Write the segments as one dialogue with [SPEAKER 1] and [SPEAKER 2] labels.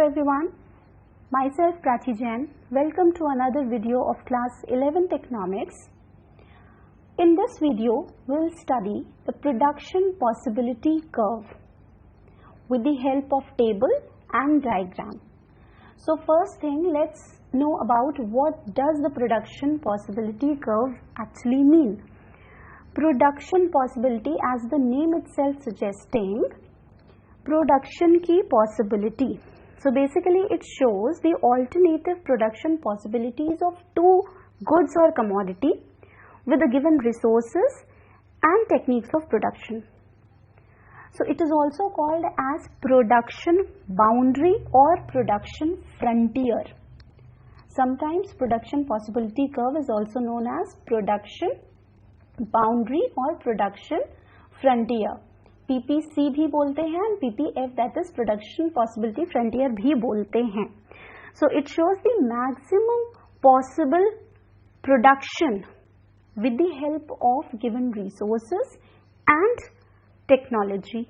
[SPEAKER 1] everyone, myself Prachi Jain. Welcome to another video of class 11th economics. In this video, we will study the production possibility curve with the help of table and diagram. So first thing, let's know about what does the production possibility curve actually mean. Production possibility, as the name itself suggesting, production की possibility. So basically it shows the alternative production possibilities of two goods or commodity with the given resources and techniques of production. So it is also called as production boundary or production frontier. Sometimes production possibility curve is also known as production boundary or production frontier. PPC भी बोलते हैं and PPF, that is production possibility frontier भी बोलते हैं. So it shows the maximum possible production with the help of given resources and technology.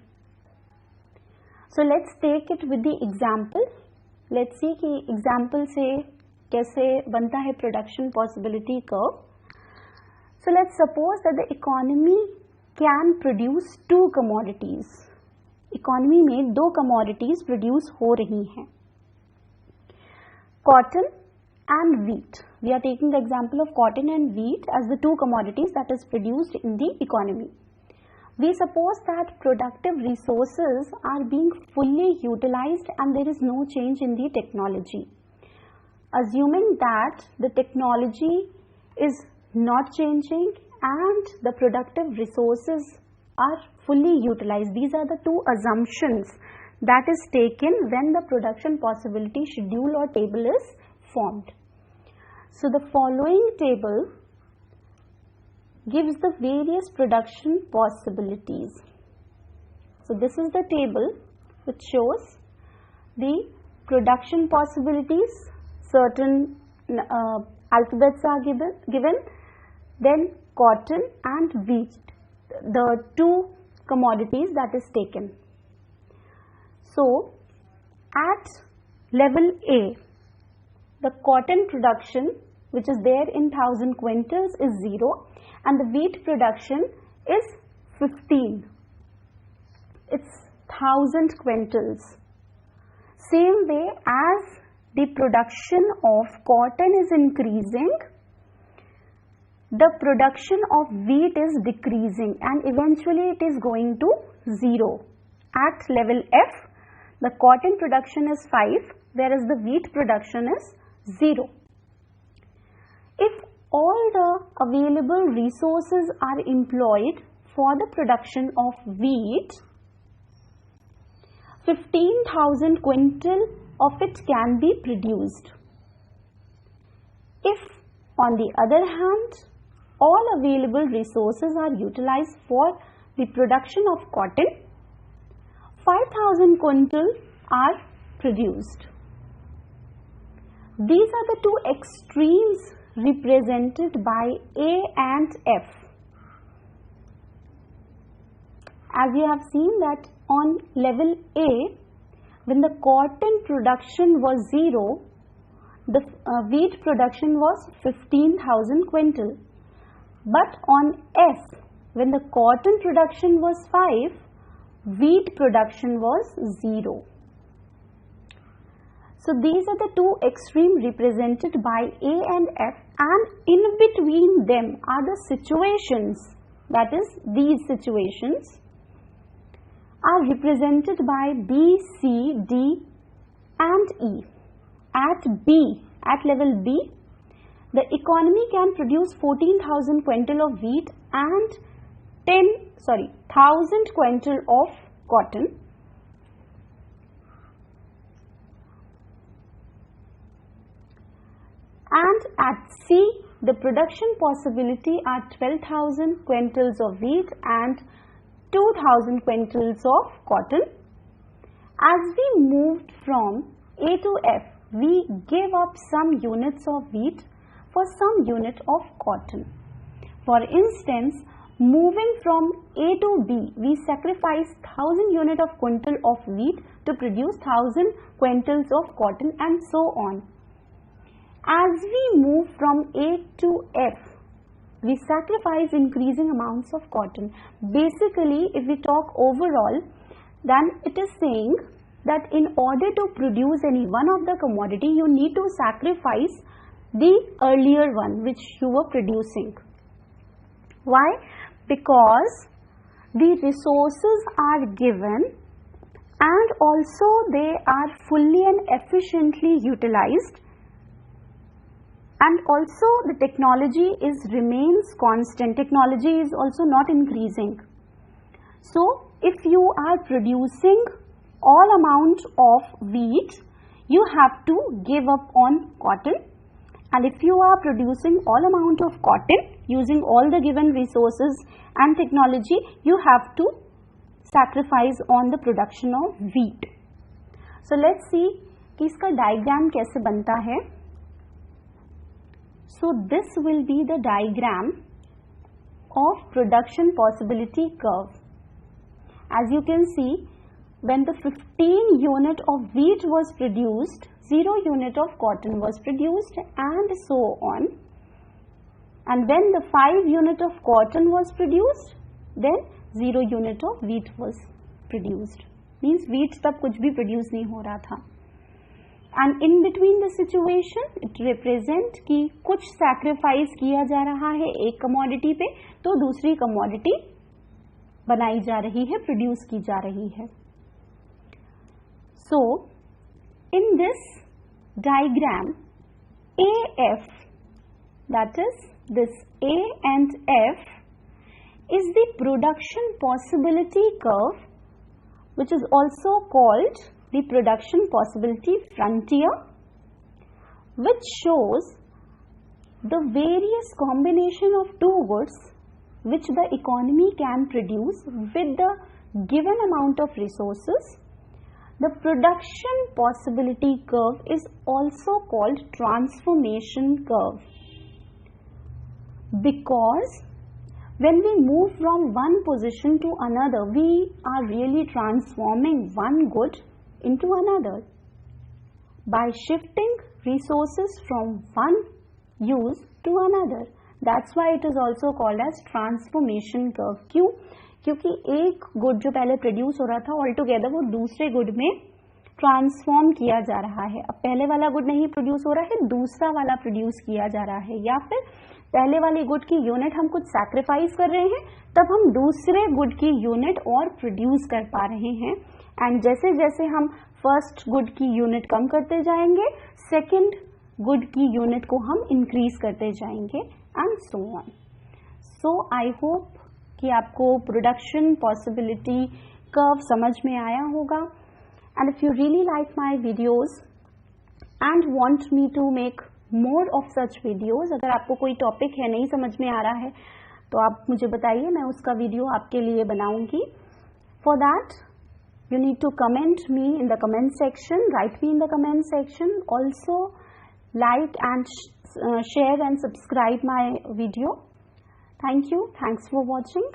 [SPEAKER 1] So let's take it with the example. Let's see कि example से कैसे बनता है production possibility curve. So let's suppose that the economy can produce two commodities. Economy में दो commodities produce हो रही हैं. Cotton and wheat. We are taking the example of cotton and wheat as the two commodities that is produced in the economy. We suppose that productive resources are being fully utilized and there is no change in the technology. Assuming that the technology is not changing and the productive resources are fully utilized. These are the two assumptions that is taken when the production possibility schedule or table is formed. So the following table gives the various production possibilities. So this is the table which shows the production possibilities. Certain alphabets are given, then cotton and wheat, the two commodities that is taken. So at level A, the cotton production which is there in 1000 quintals is 0 and the wheat production is 15. It's 1000 quintals. Same way as the production of cotton is increasing, the production of wheat is decreasing and eventually it is going to 0. At level F, the cotton production is 5 whereas the wheat production is 0. If all the available resources are employed for the production of wheat, 15,000 quintal of it can be produced. If on the other hand, all available resources are utilized for the production of cotton, 5,000 quintal are produced. These are the two extremes represented by A and F. As you have seen that on level A, when the cotton production was 0, the wheat production was 15,000 quintal. But on F, when the cotton production was 5, wheat production was 0. So these are the two extremes represented by A and F, and in between them are the situations, that is these situations are represented by B, C, D and E. At B, at level B, the economy can produce 14,000 quintal of wheat and 1000 quintal of cotton. And at C, the production possibility are 12,000 quintals of wheat and 2,000 quintals of cotton. As we moved from A to F, we gave up some units of wheat for some unit of cotton. For instance, moving from A to B, we sacrifice 1000 unit of quintal of wheat to produce 1000 quintals of cotton, and so on. As we move from A to F, we sacrifice increasing amounts of cotton. Basically, if we talk overall, then it is saying that in order to produce any one of the commodity, you need to sacrifice the earlier one which you were producing. Why? Because the resources are given and also they are fully and efficiently utilized, and also the technology remains constant. Technology is also not increasing. So if you are producing all amount of wheat, you have to give up on cotton, and if you are producing all amount of cotton using all the given resources and technology, you have to sacrifice on the production of wheat. So let's see कि इसका diagram कैसे बनता है. So this will be the diagram of production possibility curve. As you can see, when the 15 unit of wheat was produced, 0 unit of cotton was produced, and so on. And when the 5 unit of cotton was produced, then 0 unit of wheat was produced. Means wheat तब कुछ भी produce नहीं हो रहा था. And in between the situation, it represent कि कुछ sacrifice किया जा रहा है एक commodity पे, तो दूसरी commodity बनाई जा रही है, produce की जा रही है. So in this diagram, AF, that is this A and F, is the production possibility curve, which is also called the production possibility frontier, which shows the various combination of two goods which the economy can produce with the given amount of resources. The production possibility curve is also called transformation curve, because when we move from one position to another, we are really transforming one good into another by shifting resources from one use to another. That's why it is also called as transformation curve. क्यों? क्योंकि एक good जो पहले produce हो रहा था all together वो दूसरे गुड में ट्रांसफॉर्म किया जा रहा है. अब पहले वाला गुड नहीं प्रोड्यूस हो रहा है, दूसरा वाला प्रोड्यूस किया जा रहा है, या फिर पहले वाली गुड की यूनिट हम कुछ सैक्रिफाइस कर रहे हैं, तब हम दूसरे गुड की यूनिट और प्रोड्यूस कर पा रहे हैं. एंड जैसे जैसे हम फर्स्ट गुड की यूनिट कम करते जाएंगे, सेकेंड गुड की यूनिट को हम इंक्रीज करते जाएंगे, and so on. So I hope कि आपको प्रोडक्शन पॉसिबिलिटी कर्व समझ में आया होगा. And if you really like my videos and want me to make more of such videos, अगर आपको कोई टॉपिक है नहीं समझ में आ रहा है तो आप मुझे बताइए, मैं उसका वीडियो आपके लिए बनाऊंगी. For that you need to comment me in the comment section, write me in the comment section. Also like and share and subscribe my video. Thank you. Thanks for watching.